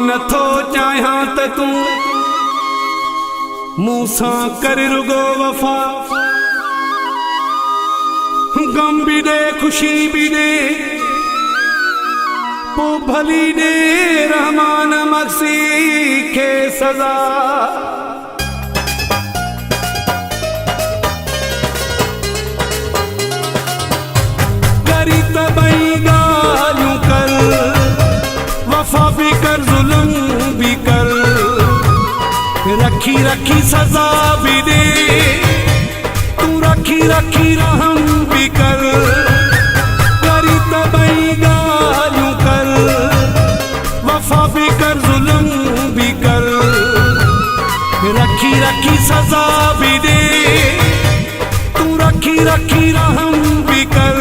नथो चाहियां त तू मूसां कर रुगो वफा। गम भी दे खुशी भी दे पो भली दे रहमान मक्सी के सजा। करी तबई गालूं कर वफा भी कर जुल्म भी कर, रखी रखी सजा भी दे तू रखी रखी रहम भी कर। करी तबई गालूं कर वफा भी कर जुल्म भी कर, रखी रखी सजा भी दे तू रखी रखी रहम भी कर।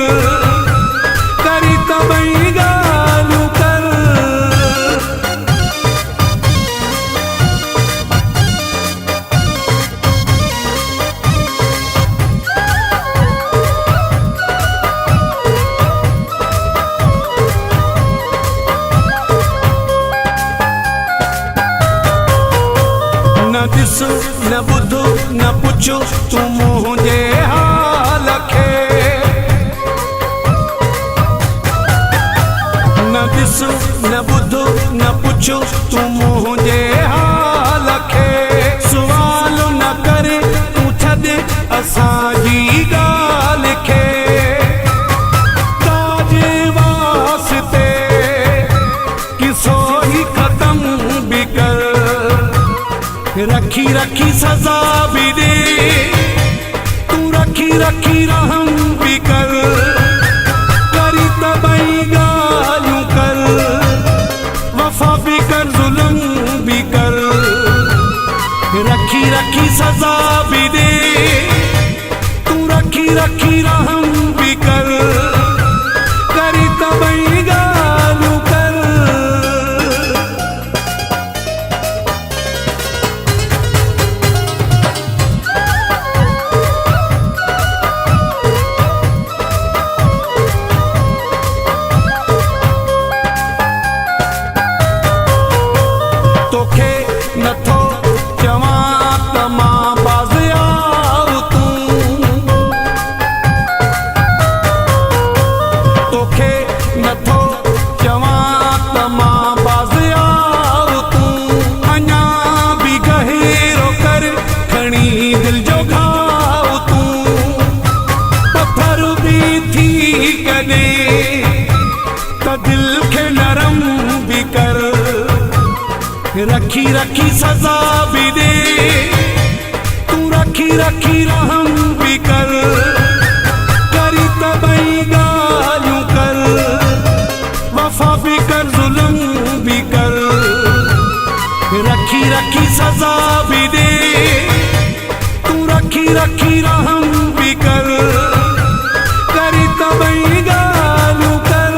करी तबई गालूं कर न दिसो न बुधो न पुछो तू मुझे हाल खे। न दिसो न बुधो न पुछो तू मुझे हाल खे। सुवाल न करे तू छॾे असांजी ॻाल्हि खे। ताजे वास्ते किसो ही ख़त्म भी कर, रखी रखी सजा भी दे तू रखी रखी रहम भी कर। करी तबई गालूं कर वफा भी कर जुल्म भी कर, रखी रखी सजा भी दे तू रखी रखी रहम भी कर। करी तबई गालूं कर तोखे नथो चवां त मां बाज़ियार तूं। तोखे नथो चवां त मां बाज़ियार तूं। अञा भी गहिरो कर खणी दिल जो घाव तूं। पत्थर भी थी कॾहिं त दिल खे नरम भी कर, रखी रखी सजा भी दे तू रखी रखी रहम भी कर। करी तबई गालूं कर वफा भी कर जुल्म भी कर, रखी रखी सजा भी दे तू रखी रखी रहम भी कर। करी तबई गालूं कर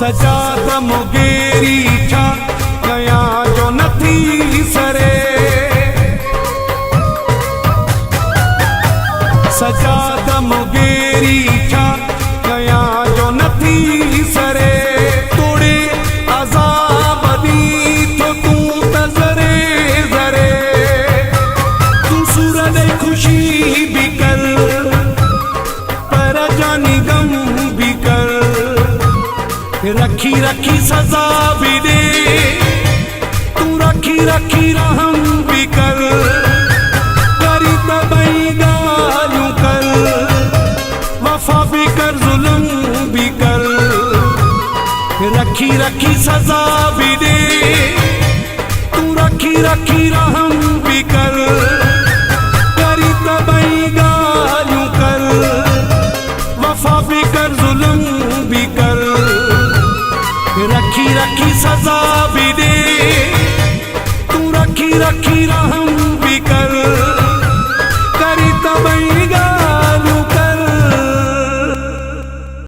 सजा त मुगेरी छा कयां जो नथी सरे। सजा त मुगेरी छा कयां जो नथी सरे। तोड़े अज़ाब दी तो तू त ज़रे ज़रे, तू सूरत खुशी भी कर पर जानी गम भी कर, रखी रखी सजा भी दे तू रखी रखी रहम भी कर। करी तबई गालूं कर वफा भी कर जुल्म भी कर, रखी रखी सजा भी दे तू रखी रखी रहम भी कर। करी तबई गालूं कर वफा भी कर जुल्म भी कर, रखी रखी सजा भी दे तू रखी रखी रहम